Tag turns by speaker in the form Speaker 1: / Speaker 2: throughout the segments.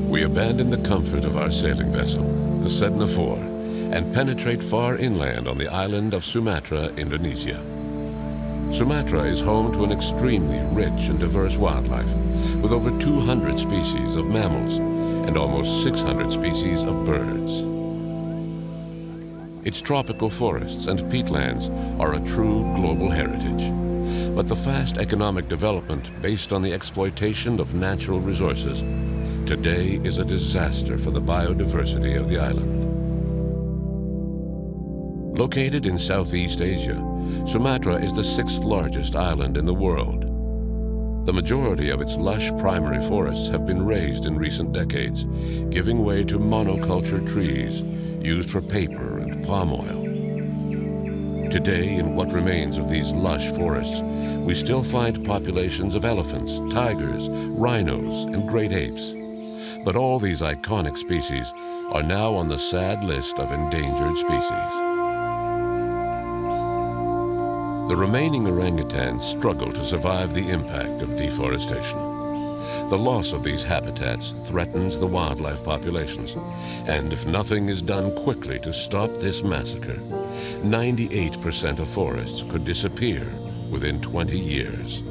Speaker 1: We abandon the comfort of our sailing vessel, the Sedna IV, and penetrate far inland on the island of Sumatra, Indonesia. Sumatra is home to an extremely rich and diverse wildlife, with over 200 species of mammals and almost 600 species of birds. Its tropical forests and peatlands are a true global heritage. But the fast economic development based on the exploitation of natural resources today is a disaster for the biodiversity of the island. Located in Southeast Asia, Sumatra is the 6th largest island in the world. The majority of its lush primary forests have been razed in recent decades, giving way to monoculture trees used for paper and palm oil. Today, in what remains of these lush forests, we still find populations of elephants, tigers, rhinos, and great apes. But all these iconic species are now on the sad list of endangered species. The remaining orangutans struggle to survive the impact of deforestation. The loss of these habitats threatens the wildlife populations, and if nothing is done quickly to stop this massacre, 98% of forests could disappear within 20 years.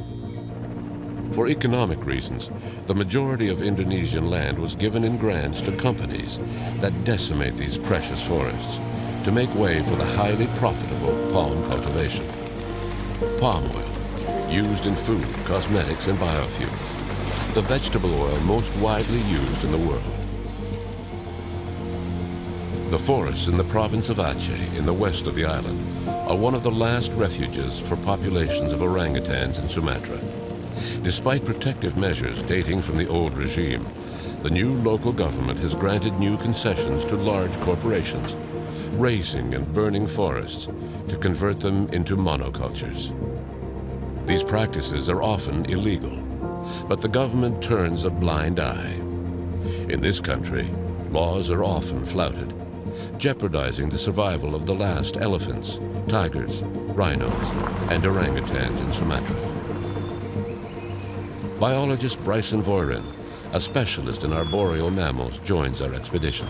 Speaker 1: For economic reasons, the majority of Indonesian land was given in grants to companies that decimate these precious forests to make way for the highly profitable palm cultivation. Palm oil, used in food, cosmetics, and biofuels, the vegetable oil most widely used in the world. The forests in the province of Aceh in the west of the island are one of the last refuges for populations of orangutans in Sumatra. Despite protective measures dating from the old regime, the new local government has granted new concessions to large corporations, razing and burning forests to convert them into monocultures. These practices are often illegal, but the government turns a blind eye. In this country, laws are often flouted, jeopardizing the survival of the last elephants, tigers, rhinos, and orangutans in Sumatra. Biologist Bryson Voirin, a specialist in arboreal mammals, joins our expedition.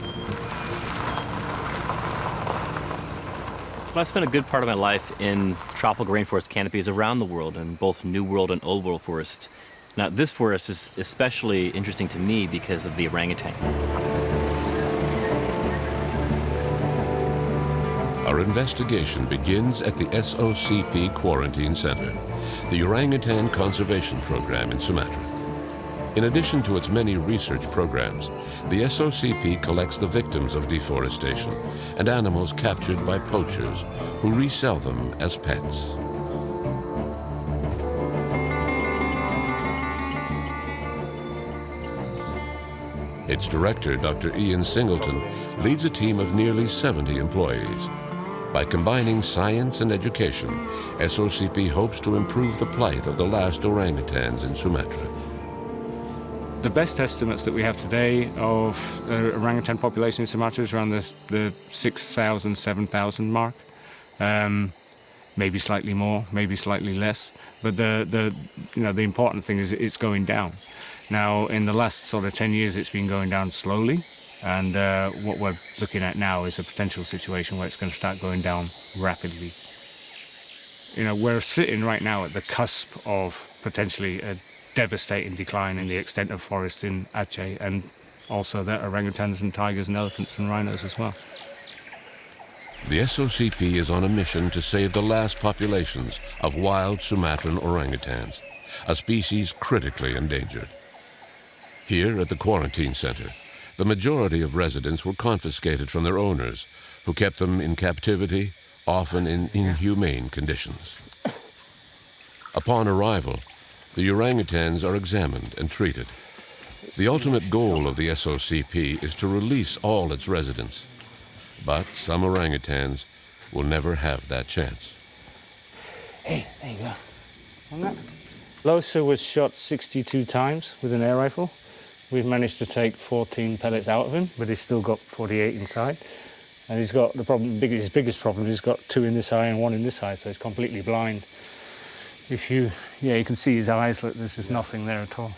Speaker 2: Well, I spent a good part of my life in tropical rainforest canopies around the world, in both New World and Old World forests. Now, this forest is especially interesting to me because of the orangutan.
Speaker 1: Our investigation begins at the SOCP Quarantine Center, the Orangutan Conservation Program in Sumatra. In addition to its many research programs, the SOCP collects the victims of deforestation and animals captured by poachers who resell them as pets. Its director, Dr. Ian Singleton, leads a team of nearly 70 employees. By combining science and education, SOCP hopes to improve the plight of the last orangutans in Sumatra.
Speaker 3: The best estimates that we have today of orangutan population in Sumatra is around the 6,000, 7,000 mark. Maybe slightly more, maybe slightly less. But the important thing is it's going down. Now, in the last sort of 10 years, it's been going down slowly. And what we're looking at now is a potential situation where it's going to start going down rapidly. You know, we're sitting right now at the cusp of potentially a devastating decline in the extent of forest in Aceh, and also the orangutans and tigers and elephants and rhinos as well.
Speaker 1: The SOCP is on a mission to save the last populations of wild Sumatran orangutans, a species critically endangered. Here at the quarantine center, the majority of residents were confiscated from their owners, who kept them in captivity, often in inhumane conditions. Upon arrival, the orangutans are examined and treated. The ultimate goal of the SOCP is to release all its residents, but some orangutans will never have that chance.
Speaker 3: Hey, there you go. On that. Leuser was shot 62 times with an air rifle. We've managed to take 14 pellets out of him, but he's still got 48 inside. And he's got the problem, his biggest problem, he's got 2 in this eye and 1 in this eye, so he's completely blind. You can see his eyes, look, there's just nothing there at all.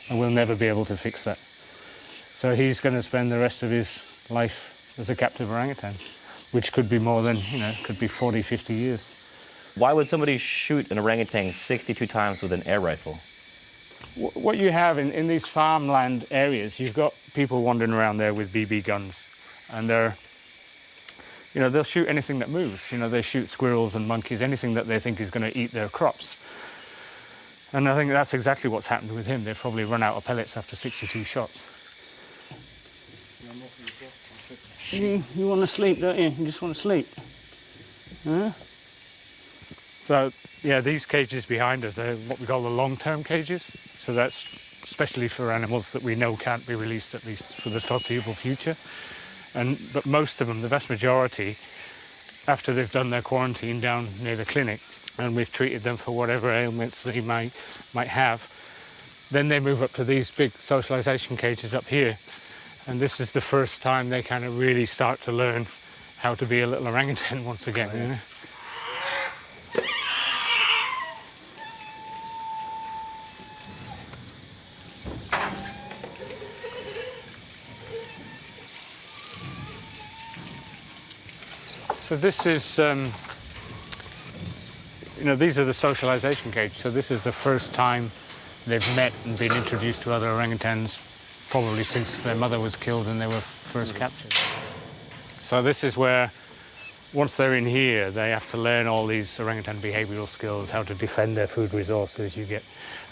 Speaker 3: And we'll never be able to fix that. So he's going to spend the rest of his life as a captive orangutan, which could be more than, could be 40, 50 years.
Speaker 2: Why would somebody shoot an orangutan 62 times with an air rifle?
Speaker 3: What you have in these farmland areas, you've got people wandering around there with BB guns, and they'll shoot anything that moves. They shoot squirrels and monkeys, anything that they think is going to eat their crops. And I think that's exactly what's happened with him. They've probably run out of pellets after 62 shots. You want to sleep, don't you? You just want to sleep. Huh? So, yeah, these cages behind us are what we call the long-term cages. So that's especially for animals that we know can't be released, at least for the foreseeable future. But most of them, the vast majority, after they've done their quarantine down near the clinic, and we've treated them for whatever ailments they might have, then they move up to these big socialization cages up here. And this is the first time they kind of really start to learn how to be a little orangutan once again. So this is, these are the socialization cages. So this is the first time they've met and been introduced to other orangutans, probably since their mother was killed and they were first captured. So this is where, once they're in here, they have to learn all these orangutan behavioral skills, how to defend their food resources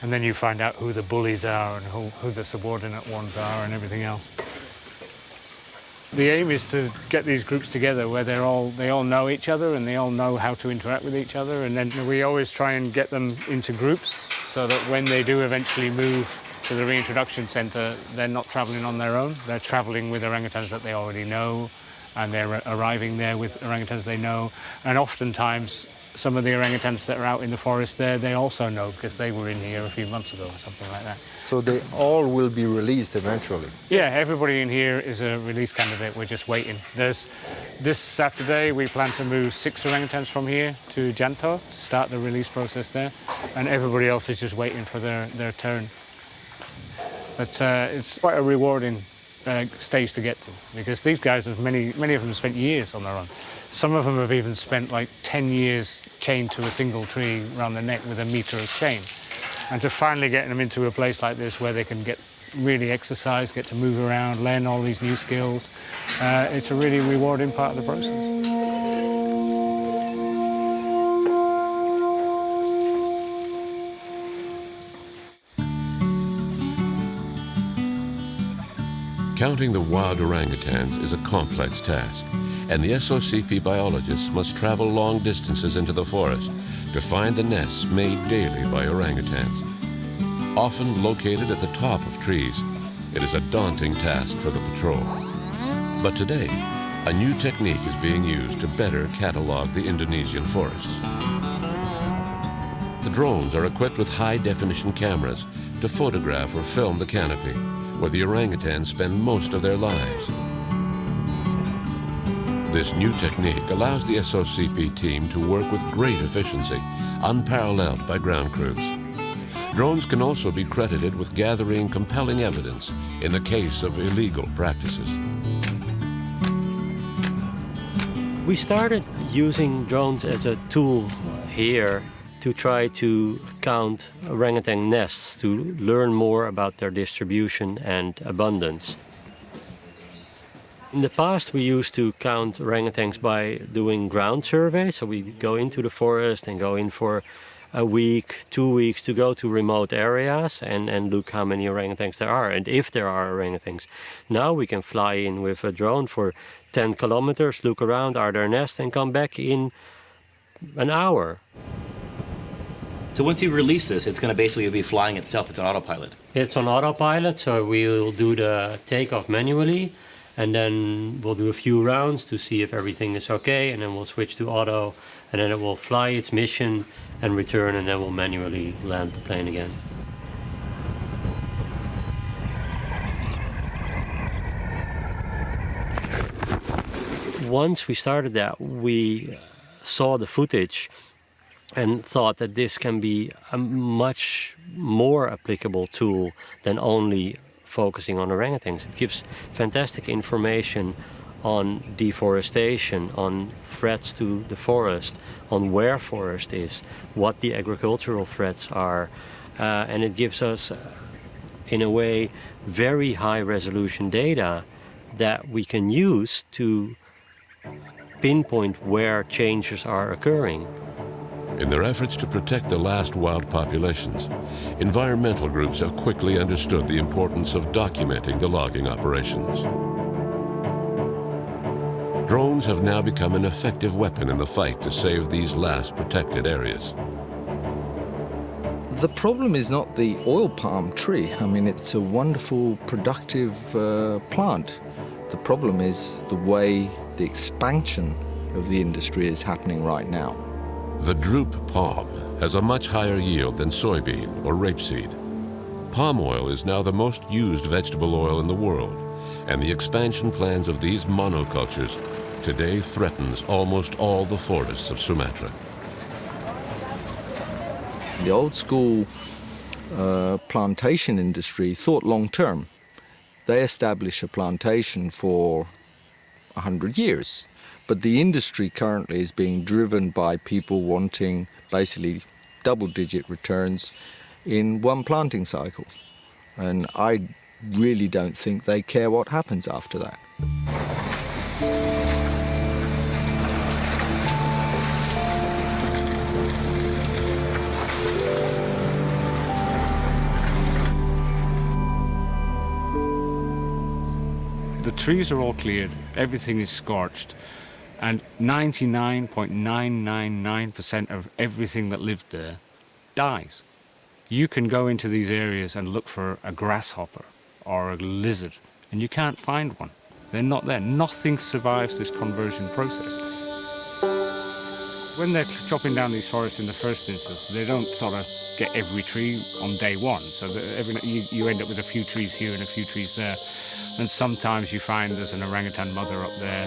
Speaker 3: and then you find out who the bullies are and who the subordinate ones are and everything else. The aim is to get these groups together where they all know each other and they all know how to interact with each other, and then we always try and get them into groups so that when they do eventually move to the Reintroduction Centre, they're not travelling on their own. They're travelling with orangutans that they already know, and they're arriving there with orangutans they know. And oftentimes, some of the orangutans that are out in the forest there, they also know because they were in here a few months ago or something like that.
Speaker 4: So they all will be released eventually?
Speaker 3: Yeah, everybody in here is a release candidate. We're just waiting. This Saturday, we plan to move 6 orangutans from here to Janto to start the release process there, and everybody else is just waiting for their turn. But it's quite a rewarding stage to get to, because these guys have many of them spent years on their own. Some of them have even spent like 10 years chained to a single tree around the neck with a metre of chain. And to finally get them into a place like this where they can really exercise, get to move around, learn all these new skills, it's a really rewarding part of the process.
Speaker 1: Counting the wild orangutans is a complex task, and the SOCP biologists must travel long distances into the forest to find the nests made daily by orangutans. Often located at the top of trees, it is a daunting task for the patrol. But today, a new technique is being used to better catalog the Indonesian forests. The drones are equipped with high-definition cameras to photograph or film the canopy, where the orangutans spend most of their lives. This new technique allows the SOCP team to work with great efficiency, unparalleled by ground crews. Drones can also be credited with gathering compelling evidence in the case of illegal practices.
Speaker 5: We started using drones as a tool here to try to count orangutan nests, to learn more about their distribution and abundance. In the past, we used to count orangutans by doing ground surveys. So we go into the forest and go in for a week, 2 weeks to go to remote areas and look how many orangutans there are and if there are orangutans. Now we can fly in with a drone for 10 kilometers, look around, are there nests, and come back in an hour.
Speaker 2: So once you release this, it's going to basically be flying itself. It's on autopilot.
Speaker 5: It's on autopilot, so we'll do the takeoff manually, and then we'll do a few rounds to see if everything is okay, and then we'll switch to auto, and then it will fly its mission and return, and then we'll manually land the plane again. Once we started that, we saw the footage and thought that this can be a much more applicable tool than only focusing on orangutans. It gives fantastic information on deforestation, on threats to the forest, on where forest is, what the agricultural threats are, and it gives us, in a way, very high resolution data that we can use to pinpoint where changes are occurring.
Speaker 1: In their efforts to protect the last wild populations, environmental groups have quickly understood the importance of documenting the logging operations. Drones have now become an effective weapon in the fight to save these last protected areas.
Speaker 6: The problem is not the oil palm tree. I mean, it's a wonderful, productive plant. The problem is the way the expansion of the industry is happening right now.
Speaker 1: The drupe palm has a much higher yield than soybean or rapeseed. Palm oil is now the most used vegetable oil in the world, and the expansion plans of these monocultures today threatens almost all the forests of Sumatra.
Speaker 6: The old school plantation industry thought long term. They established a plantation for 100 years. But the industry currently is being driven by people wanting basically double-digit returns in one planting cycle. And I really don't think they care what happens after that.
Speaker 3: The trees are all cleared, everything is scorched, and 99.999% of everything that lived there dies. You can go into these areas and look for a grasshopper or a lizard, and you can't find one. They're not there. Nothing survives this conversion process. When they're chopping down these forests in the first instance, they don't sort of get every tree on day one. So you end up with a few trees here and a few trees there. And sometimes you find there's an orangutan mother up there.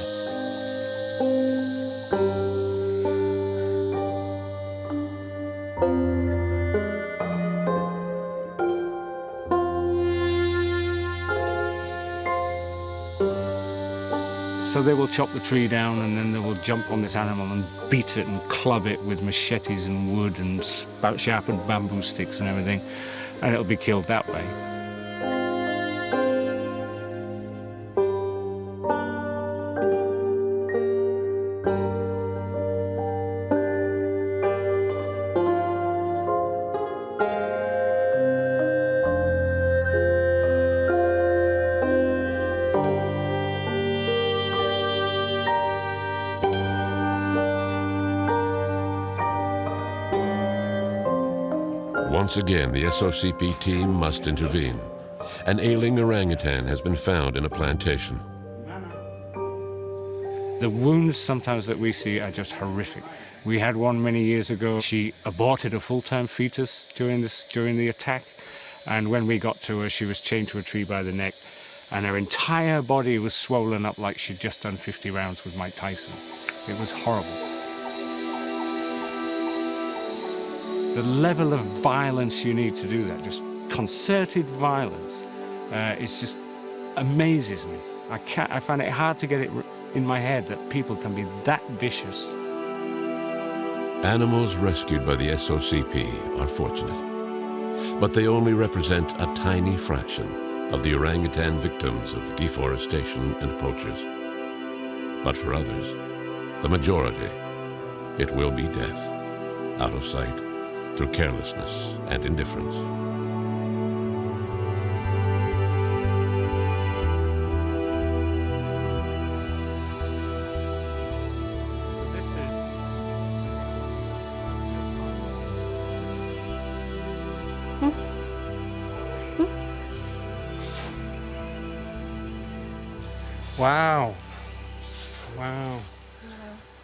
Speaker 3: So they will chop the tree down and then they will jump on this animal and beat it and club it with machetes and wood and sharpened bamboo sticks and everything, and it'll be killed that way.
Speaker 1: Once again, the SOCP team must intervene. An ailing orangutan has been found in a plantation.
Speaker 3: The wounds sometimes that we see are just horrific. We had one many years ago. She aborted a full-term fetus during the attack, and when we got to her, she was chained to a tree by the neck, and her entire body was swollen up like she'd just done 50 rounds with Mike Tyson. It was horrible. The level of violence you need to do that, just concerted violence, it just amazes me. I find it hard to get it in my head that people can be that vicious.
Speaker 1: Animals rescued by the SOCP are fortunate, but they only represent a tiny fraction of the orangutan victims of deforestation and poachers. But for others, the majority, it will be death, out of sight, through carelessness and indifference.
Speaker 3: Wow. Wow.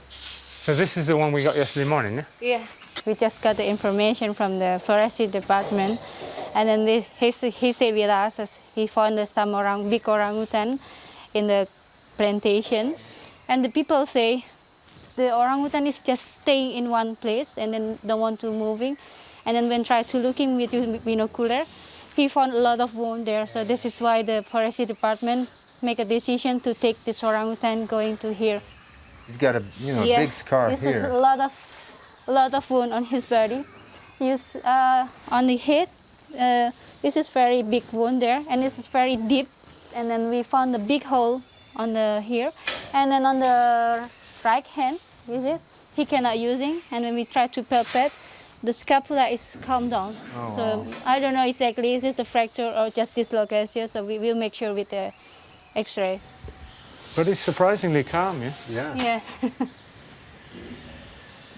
Speaker 3: So this is the one we got yesterday morning, yeah?
Speaker 7: Yeah. We just got the information from the forestry department, and then he said with us he found some big orangutan in the plantation, and the people say the orangutan is just staying in one place and then don't want to moving, and then when try to looking with binocular, he found a lot of wound there. So this is why the forestry department make a decision to take this orangutan going to here.
Speaker 4: He's got a big scar
Speaker 7: this
Speaker 4: here.
Speaker 7: Is a lot of wound on his body. He's on the head. This is very big wound there, and this is very deep. And then we found a big hole on the here, and then on the right hand, is it? He cannot using, and when we try to palpate, the scapula is calmed down. So
Speaker 4: wow.
Speaker 7: I don't know exactly is this a fracture or just dislocation. So we will make sure with the X-ray.
Speaker 3: But it's surprisingly calm, yeah?
Speaker 4: Yeah.
Speaker 7: Yeah.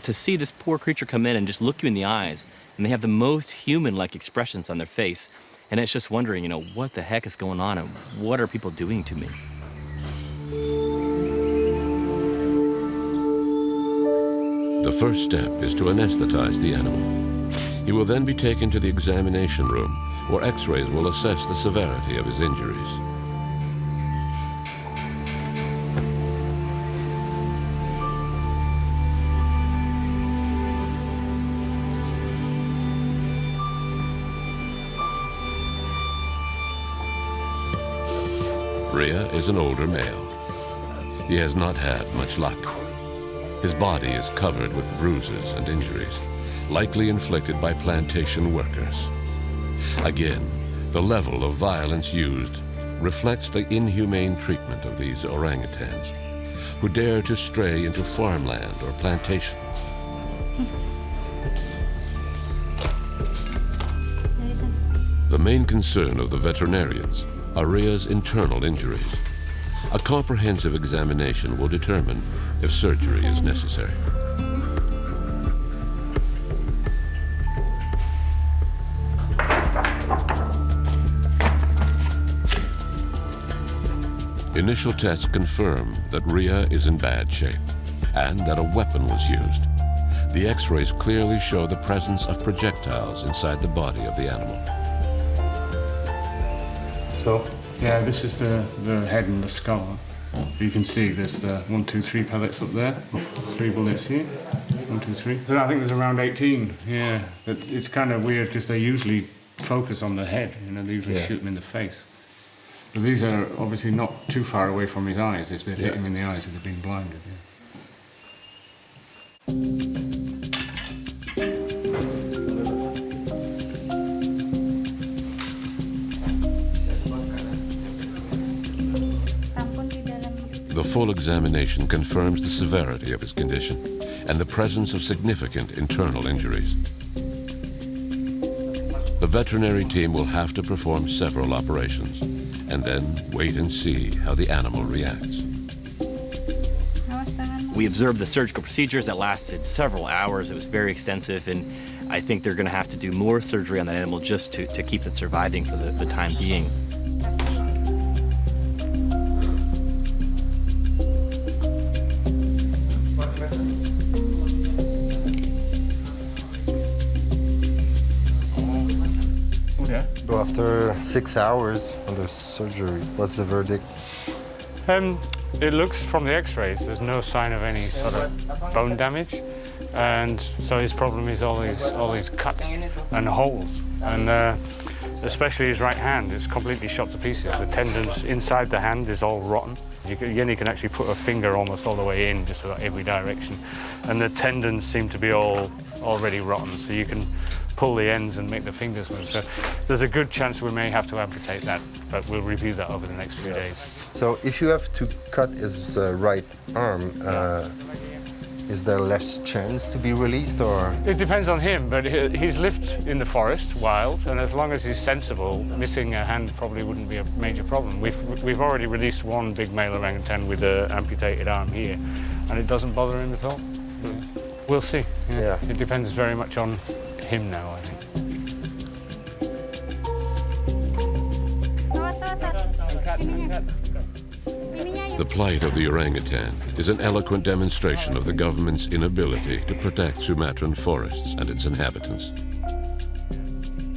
Speaker 2: To see this poor creature come in and just look you in the eyes, and they have the most human-like expressions on their face, and it's just wondering, what the heck is going on and what are people doing to me?
Speaker 1: The first step is to anesthetize the animal. He will then be taken to the examination room, where X-rays will assess the severity of his injuries. Rhea is an older male. He has not had much luck. His body is covered with bruises and injuries, likely inflicted by plantation workers. Again, the level of violence used reflects the inhumane treatment of these orangutans, who dare to stray into farmland or plantations. The main concern of the veterinarians are Rhea's internal injuries. A comprehensive examination will determine if surgery is necessary. Initial tests confirm that Rhea is in bad shape and that a weapon was used. The X-rays clearly show the presence of projectiles inside the body of the animal.
Speaker 3: So, yeah, this is the head and the skull. You can see there's the 1, 2, 3 pellets up there. 3 bullets here. 1, 2, 3. So I think there's around 18. Yeah, but it's kind of weird because they usually focus on the head. They usually shoot him in the face. But these are obviously not too far away from his eyes. If they'd hit him in the eyes, he'd have been blinded. Yeah.
Speaker 1: The full examination confirms the severity of his condition and the presence of significant internal injuries. The veterinary team will have to perform several operations and then wait and see how the animal reacts.
Speaker 2: We observed the surgical procedures that lasted several hours. It was very extensive, and I think they're going to have to do more surgery on that animal just to keep it surviving for the time being.
Speaker 4: So after 6 hours on the surgery, what's the verdict?
Speaker 3: It looks from the X-rays, there's no sign of any sort of bone damage, and so his problem is all these cuts and holes, and especially his right hand is completely shot to pieces. The tendons inside the hand is all rotten. You can actually put a finger almost all the way in, just about every direction, and the tendons seem to be already rotten, so you can pull the ends and make the fingers move. So there's a good chance we may have to amputate that, but we'll review that over the next few days.
Speaker 4: So if you have to cut his right arm, is there less chance to be released, or?
Speaker 3: It depends on him, but he's lived in the forest, wild, and as long as he's sensible, missing a hand probably wouldn't be a major problem. We've already released one big male orangutan with an amputated arm here, and it doesn't bother him at all. We'll see. Yeah. It depends very much on him now, I think.
Speaker 1: The plight of the orangutan is an eloquent demonstration of the government's inability to protect Sumatran forests and its inhabitants.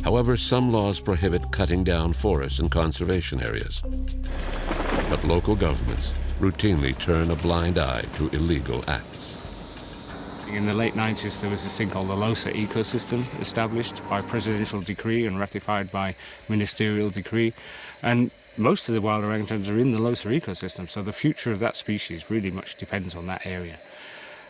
Speaker 1: However, some laws prohibit cutting down forests in conservation areas. But local governments routinely turn a blind eye to illegal acts.
Speaker 3: In the late 90s, there was this thing called the Leuser ecosystem established by presidential decree and ratified by ministerial decree. And most of the wild orangutans are in the Leuser ecosystem, so the future of that species really much depends on that area.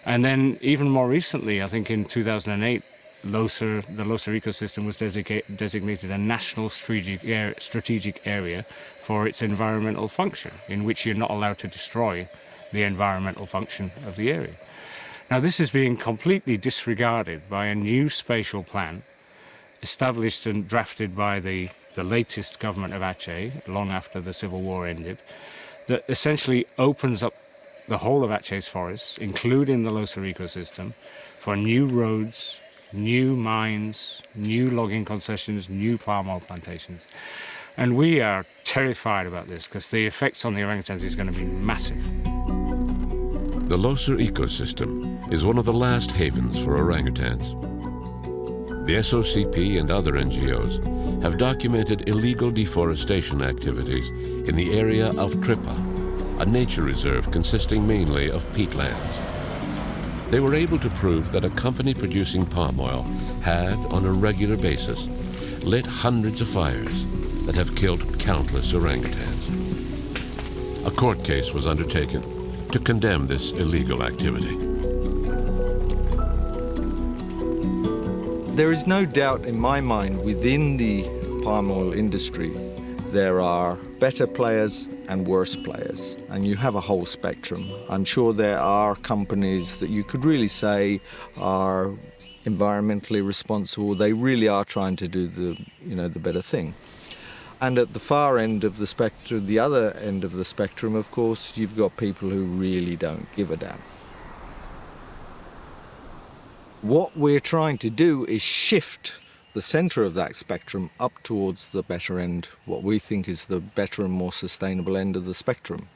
Speaker 3: And then even more recently, I think in 2008, the Leuser ecosystem was designated a national strategic area for its environmental function, in which you're not allowed to destroy the environmental function of the area. Now this is being completely disregarded by a new spatial plan established and drafted by the latest government of Aceh, long after the civil war ended, that essentially opens up the whole of Aceh's forests, including the Leuser ecosystem, for new roads, new mines, new logging concessions, new palm oil plantations. And we are terrified about this because the effects on the orangutans is going to be massive.
Speaker 1: The Leuser ecosystem is one of the last havens for orangutans. The SOCP and other NGOs have documented illegal deforestation activities in the area of Tripa, a nature reserve consisting mainly of peatlands. They were able to prove that a company producing palm oil had, on a regular basis, lit hundreds of fires that have killed countless orangutans. A court case was undertaken to condemn this illegal activity.
Speaker 6: There is no doubt in my mind within the palm oil industry there are better players and worse players, and you have a whole spectrum. I'm sure there are companies that you could really say are environmentally responsible. They really are trying to do the better thing. And at the far end of the spectrum, the other end of the spectrum, of course, you've got people who really don't give a damn. What we're trying to do is shift the center of that spectrum up towards the better end, what we think is the better and more sustainable end of the spectrum.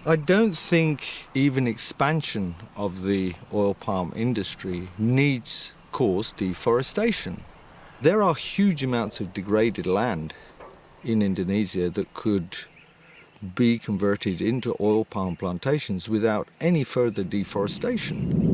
Speaker 6: I don't think even expansion of the oil palm industry needs cause deforestation. There are huge amounts of degraded land in Indonesia that could be converted into oil palm plantations without any further deforestation.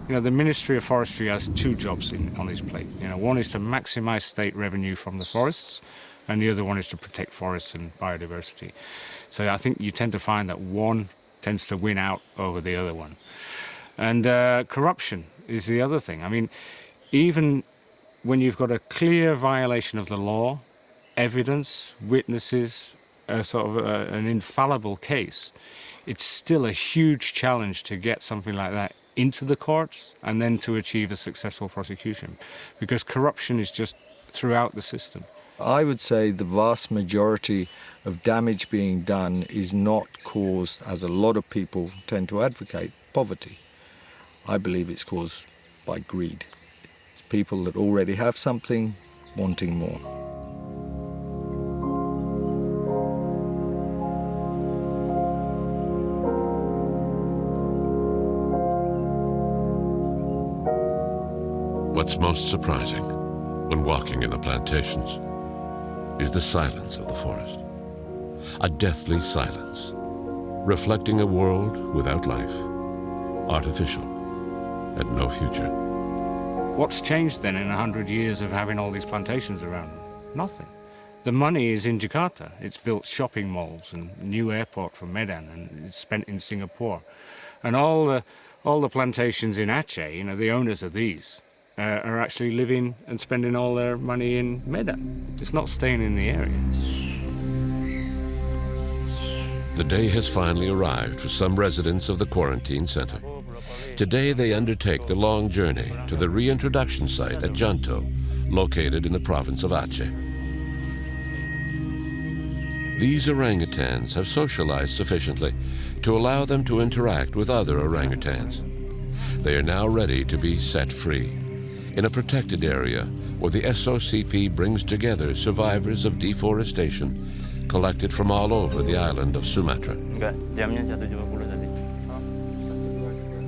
Speaker 3: The Ministry of Forestry has two jobs on its plate. One is to maximize state revenue from the forests, and the other one is to protect forests and biodiversity. So I think you tend to find that one tends to win out over the other one. And corruption is the other thing. I mean, even when you've got a clear violation of the law, evidence, witnesses, an infallible case, it's still a huge challenge to get something like that into the courts and then to achieve a successful prosecution, because corruption is just throughout the system.
Speaker 6: I would say the vast majority of damage being done is not caused, as a lot of people tend to advocate, poverty. I believe it's caused by greed. It's people that already have something wanting more.
Speaker 1: What's most surprising when walking in the plantations is the silence of the forest. A deathly silence, reflecting a world without life, artificial, and no future.
Speaker 3: What's changed then in 100 years of having all these plantations around? Nothing. The money is in Jakarta. It's built shopping malls and new airport for Medan, and it's spent in Singapore. And all the plantations in Aceh, the owners of these, are actually living and spending all their money in Medan. It's not staying in the area.
Speaker 1: The day has finally arrived for some residents of the quarantine center. Today they undertake the long journey to the reintroduction site at Janto, located in the province of Aceh. These orangutans have socialized sufficiently to allow them to interact with other orangutans. They are now ready to be set free in a protected area where the SOCP brings together survivors of deforestation collected from all over the island of Sumatra.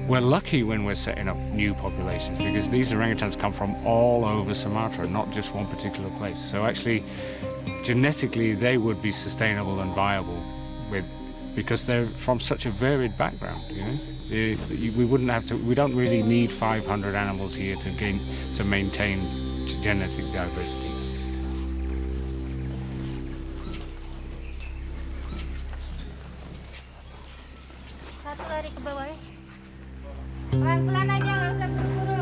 Speaker 3: We're lucky when we're setting up new populations because these orangutans come from all over Sumatra, not just one particular place. So actually, genetically, they would be sustainable and viable with because they're from such a varied background. We don't really need 500 animals here to maintain genetic diversity.
Speaker 7: Satu lari ke bawah ya. Pelan-pelan aja, nggak usah buru-buru.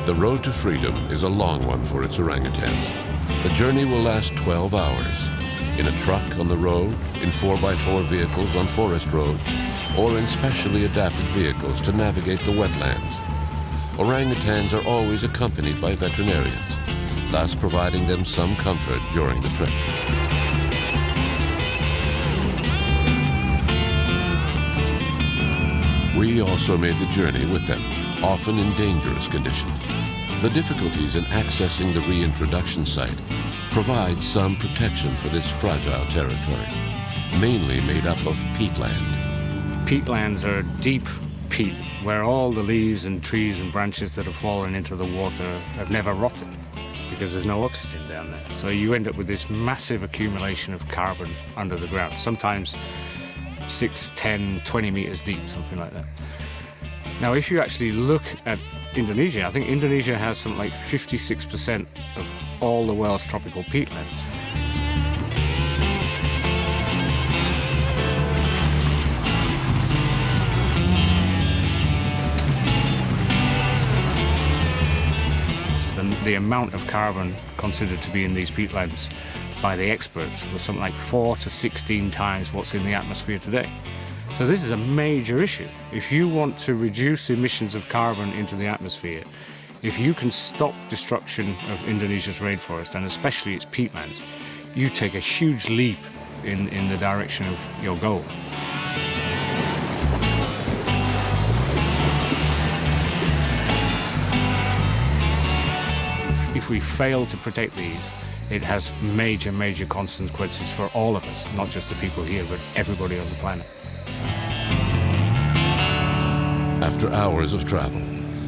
Speaker 1: The road to freedom is a long one for its orangutans. The journey will last 12 hours. In a truck on the road, in 4x4 vehicles on forest roads, or in specially adapted vehicles to navigate the wetlands. Orangutans are always accompanied by veterinarians, thus providing them some comfort during the trip. We also made the journey with them, often in dangerous conditions. The difficulties in accessing the reintroduction site provide some protection for this fragile territory, mainly made up of peatland.
Speaker 3: Peatlands are deep peat, where all the leaves and trees and branches that have fallen into the water have never rotted, because there's no oxygen down there. So you end up with this massive accumulation of carbon under the ground, sometimes 6, 10, 20 meters deep, something like that. Now, if you actually look at Indonesia, I think Indonesia has something like 56% of all the world's tropical peatlands. So the amount of carbon considered to be in these peatlands by the experts was something like 4 to 16 times what's in the atmosphere today. So this is a major issue. If you want to reduce emissions of carbon into the atmosphere, if you can stop destruction of Indonesia's rainforest, and especially its peatlands, you take a huge leap in the direction of your goal. If we fail to protect these, it has major, major consequences for all of us, not just the people here, but everybody on the planet.
Speaker 1: After hours of travel,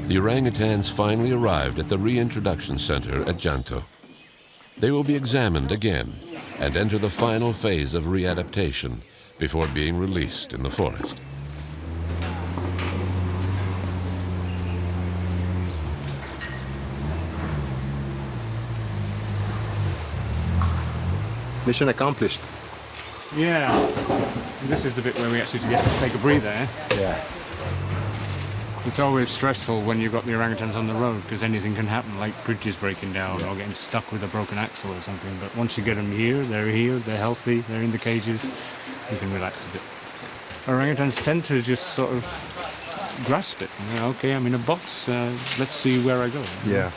Speaker 1: the orangutans finally arrived at the Reintroduction Center at Janto. They will be examined again and enter the final phase of readaptation before being released in the forest.
Speaker 4: Mission accomplished.
Speaker 3: Yeah, this is the bit where we actually get to take a breather, eh?
Speaker 4: Yeah.
Speaker 3: It's always stressful when you've got the orangutans on the road, because anything can happen, like bridges breaking down or getting stuck with a broken axle or something. But once you get them here, they're healthy, they're in the cages, you can relax a bit. Orangutans tend to just sort of grasp it. You know, okay, I'm in a box, let's see where I go.
Speaker 4: Yeah.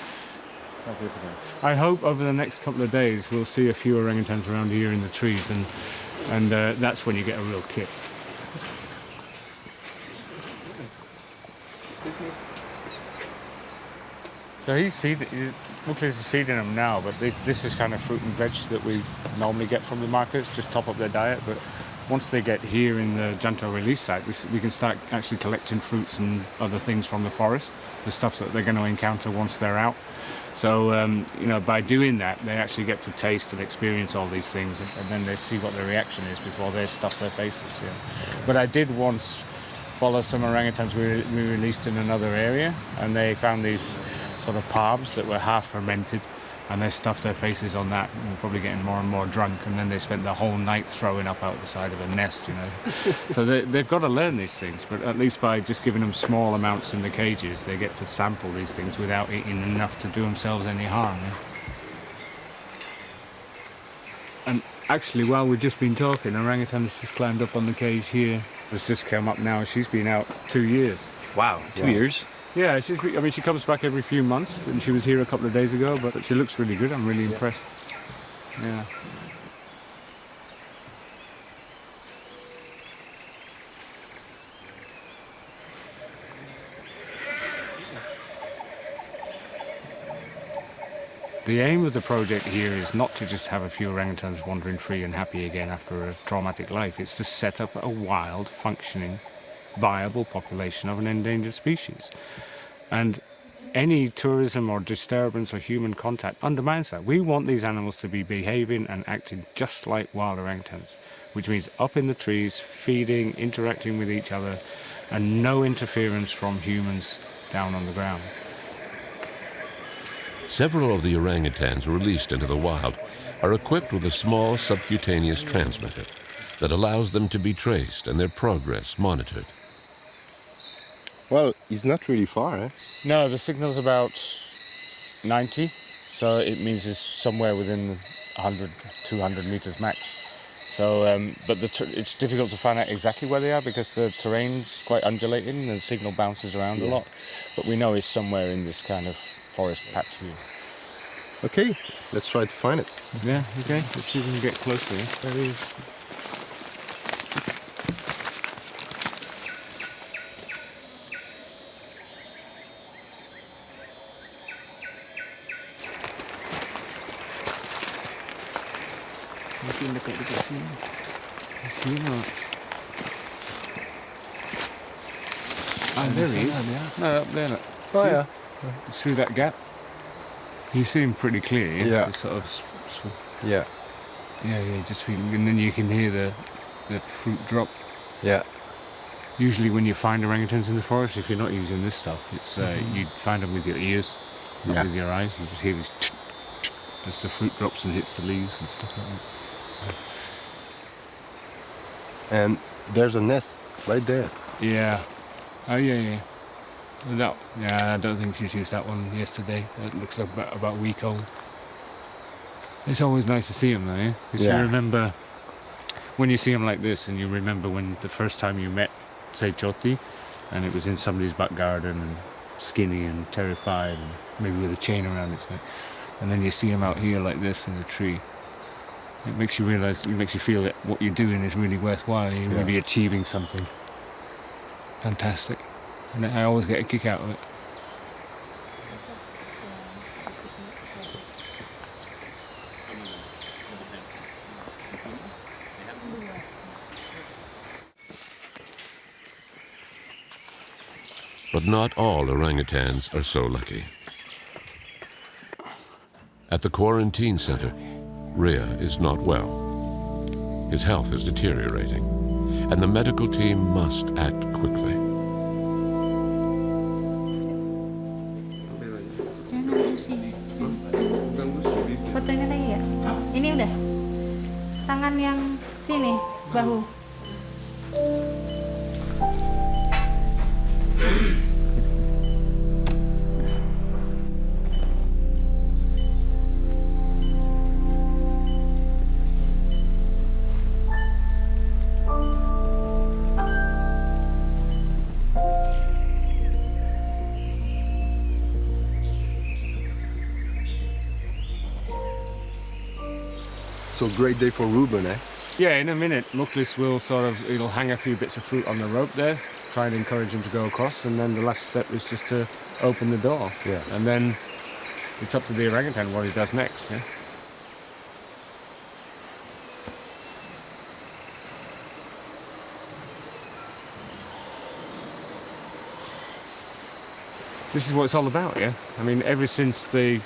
Speaker 3: I hope over the next couple of days we'll see a few orangutans around here in the trees, and that's when you get a real kick. So Muklis is feeding them now, but this is kind of fruit and veg that we normally get from the markets, just top up their diet. But once they get here in the Janto release site, we can start actually collecting fruits and other things from the forest, the stuff that they're going to encounter once they're out. So, you know, by doing that, they actually get to taste and experience all these things, and then they see what their reaction is before they stuff their faces. Yeah. But I did once follow some orangutans we released in another area, and they found these sort of palms that were half fermented, and they stuffed their faces on that, and probably getting more and more drunk, and then they spent the whole night throwing up out the side of a nest, you know. So they've got to learn these things, but at least by just giving them small amounts in the cages, they get to sample these things without eating enough to do themselves any harm. Yeah? And actually, while we've just been talking, orangutan's just climbed up on the cage here. Has just come up now. She's been out 2 years.
Speaker 2: Wow, 2 years?
Speaker 3: Yeah, she comes back every few months, and she was here a couple of days ago, but she looks really good. I'm really impressed. Yeah. The aim of the project here is not to just have a few orangutans wandering free and happy again after a traumatic life. It's to set up a wild, functioning, viable population of an endangered species. And any tourism or disturbance or human contact undermines that. We want these animals to be behaving and acting just like wild orangutans, which means up in the trees, feeding, interacting with each other, and no interference from humans down on the ground.
Speaker 1: Several of the orangutans released into the wild are equipped with a small subcutaneous transmitter that allows them to be traced and their progress monitored.
Speaker 4: Well, it's not really far, eh?
Speaker 3: No, the signal's about 90, so it means it's somewhere within 100, 200 meters max. So, but it's difficult to find out exactly where they are because the terrain's quite undulating and the signal bounces around a lot. But we know it's somewhere in this kind of forest patch here.
Speaker 4: Okay, let's try to find it.
Speaker 3: Yeah, okay, let's see if we can get closer. There he is. Mungkin dekat-dekat sini. Sini or? Ah, there he is. No, up there. Look.
Speaker 4: Oh, yeah.
Speaker 3: Through that gap. You see him pretty clear.
Speaker 4: Yeah.
Speaker 3: The sort of
Speaker 4: Yeah.
Speaker 3: yeah, just feeling, and then you can hear the fruit drop.
Speaker 4: Yeah.
Speaker 3: Usually, when you find orangutans in the forest, if you're not using this stuff, it's you find them with your ears, not with your eyes. You just hear this as the fruit drops and hits the leaves and stuff like that.
Speaker 4: And there's a nest right there.
Speaker 3: Yeah. Oh yeah. No, yeah, I don't think she's used that one yesterday. It looks like about a week old. It's always nice to see them though, yeah? Because you remember, when you see them like this, and you remember when the first time you met, say, Choti, and it was in somebody's back garden, and skinny and terrified, and maybe with a chain around its neck. And then you see them out here like this in the tree. It makes you realise, it makes you feel that what you're doing is really worthwhile, you're really achieving something. Fantastic. And I always get a kick out of it.
Speaker 1: But not all orangutans are so lucky. At the quarantine center, Rhea is not well. His health is deteriorating, and the medical team must act quickly.
Speaker 7: Fotonya lagi ya? Ini udah. Tangan yang sini, bahu.
Speaker 4: So great day for Ruben, eh?
Speaker 3: Yeah, in a minute, Muklis will he'll hang a few bits of fruit on the rope there, try and encourage him to go across, and then the last step is just to open the door.
Speaker 4: Yeah.
Speaker 3: And then it's up to the orangutan what he does next, yeah? This is what it's all about, yeah? I mean, ever since the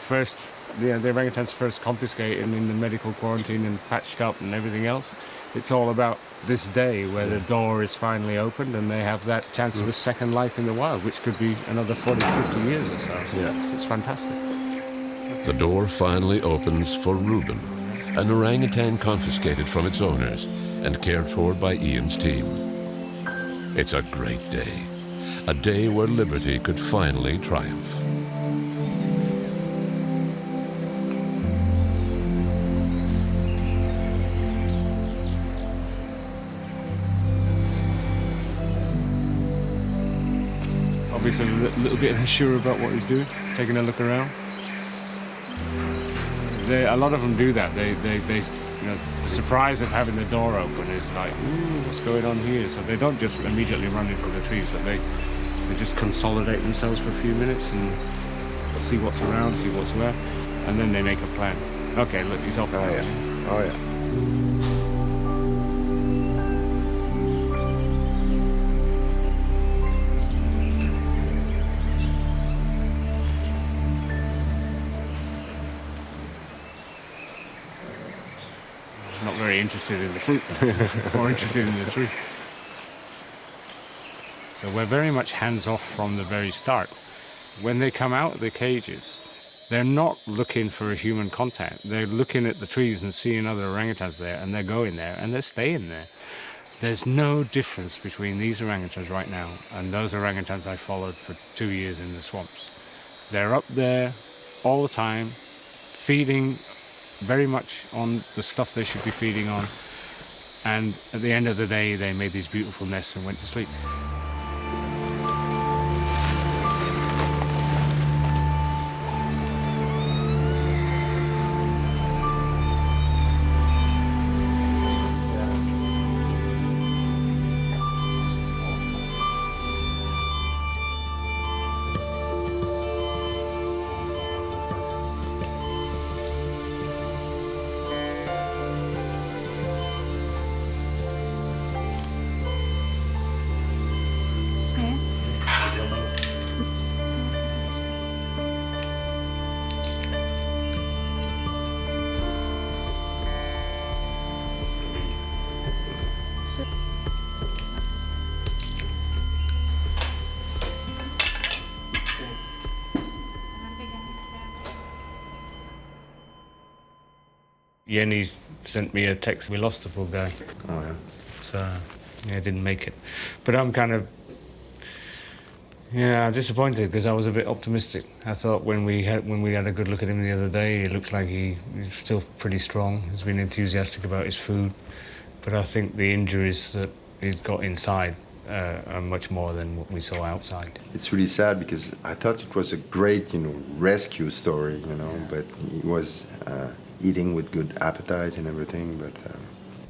Speaker 3: orangutans first confiscated and in the medical quarantine and patched up and everything else, it's all about this day where the door is finally opened and they have that chance of a second life in the wild, which could be another 40, 50 years or so.
Speaker 4: Yeah.
Speaker 3: It's fantastic.
Speaker 1: The door finally opens for Ruben, an orangutan confiscated from its owners and cared for by Ian's team. It's a great day, a day where liberty could finally triumph.
Speaker 3: Obviously a little bit unsure about what he's doing, taking a look around. A lot of them do that. They the surprise of having the door open is like, ooh, what's going on here? So they don't just immediately run into the trees, but they just consolidate themselves for a few minutes and see what's around, see what's where. and then they make a plan. Okay, look, he's off.
Speaker 4: Oh yeah. Oh yeah.
Speaker 3: Not very interested in the fruit, more interested in the tree. So we're very much hands-off from the very start. When they come out of the cages, they're not looking for a human contact. They're looking at the trees and seeing other orangutans there, and they're going there, and they're staying there. There's no difference between these orangutans right now and those orangutans I followed for 2 years in the swamps. They're up there all the time, feeding very much on the stuff they should be feeding on, and at the end of the day they made these beautiful nests and went to sleep. Yenny's sent me a text. We lost the poor guy.
Speaker 4: Oh yeah.
Speaker 3: So, yeah, didn't make it. But I'm kind of, disappointed because I was a bit optimistic. I thought when we had a good look at him the other day, it looks like he's still pretty strong. He's been enthusiastic about his food. But I think the injuries that he's got inside are much more than what we saw outside.
Speaker 8: It's really sad because I thought it was a great, rescue story, but he was eating with good appetite and everything, but...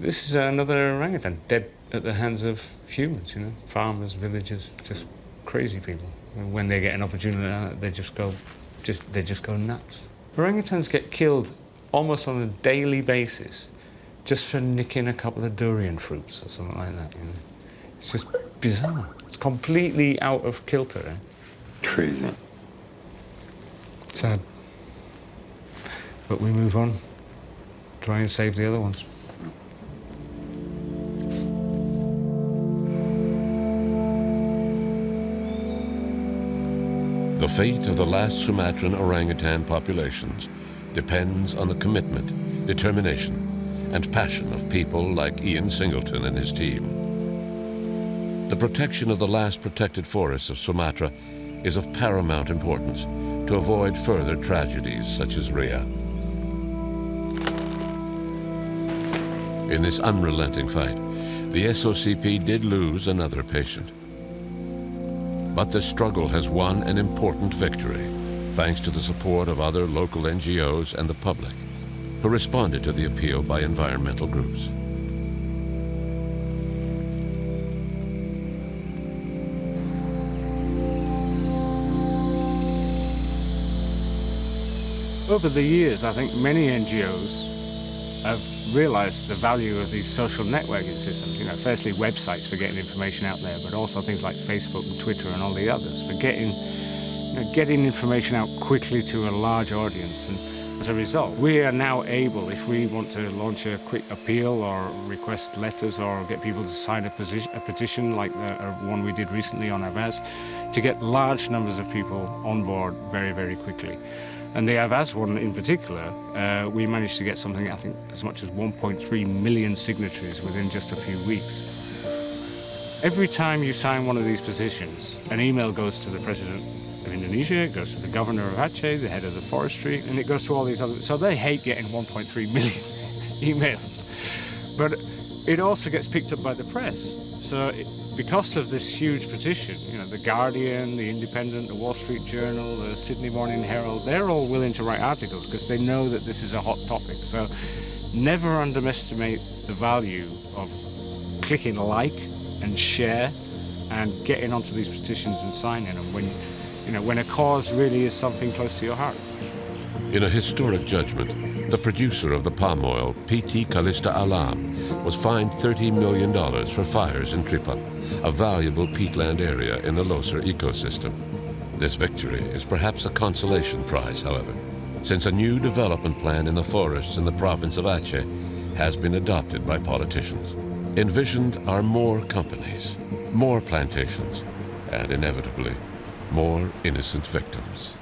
Speaker 3: This is another orangutan dead at the hands of humans, farmers, villagers, just crazy people. And when they get an opportunity, they just go nuts. Orangutans get killed almost on a daily basis just for nicking a couple of durian fruits or something like that. It's just bizarre. It's completely out of kilter.
Speaker 8: Crazy.
Speaker 3: Sad. But we move on, try and save the other ones.
Speaker 1: The fate of the last Sumatran orangutan populations depends on the commitment, determination, and passion of people like Ian Singleton and his team. The protection of the last protected forests of Sumatra is of paramount importance to avoid further tragedies such as Ria. In this unrelenting fight, the SOCP did lose another patient. But the struggle has won an important victory, thanks to the support of other local NGOs and the public, who responded to the appeal by environmental groups.
Speaker 3: Over the years, I think many NGOs have realized the value of these social networking systems. Firstly, websites for getting information out there, but also things like Facebook and Twitter and all the others for getting information out quickly to a large audience. And as a result, we are now able, if we want to launch a quick appeal or request letters or get people to sign a petition like the one we did recently on Avaz, to get large numbers of people on board very, very quickly. And the Avaz one in particular, we managed to get something, I think, as much as 1.3 million signatories within just a few weeks. Every time you sign one of these petitions, an email goes to the president of Indonesia, it goes to the governor of Aceh, the head of the forestry, and it goes to all these others. So they hate getting 1.3 million emails. But it also gets picked up by the press. So because of this huge petition, the Guardian, the Independent, the Wall Street Journal, the Sydney Morning Herald, they're all willing to write articles because they know that this is a hot topic. So never underestimate the value of clicking like and share and getting onto these petitions and signing them when a cause really is something close to your heart.
Speaker 1: In a historic judgment, the producer of the palm oil, P.T. Kalista Alam, was fined $30 million for fires in Tripa, a valuable peatland area in the Leuser ecosystem. This victory is perhaps a consolation prize, however, since a new development plan in the forests in the province of Aceh has been adopted by politicians. Envisioned are more companies, more plantations, and inevitably, more innocent victims.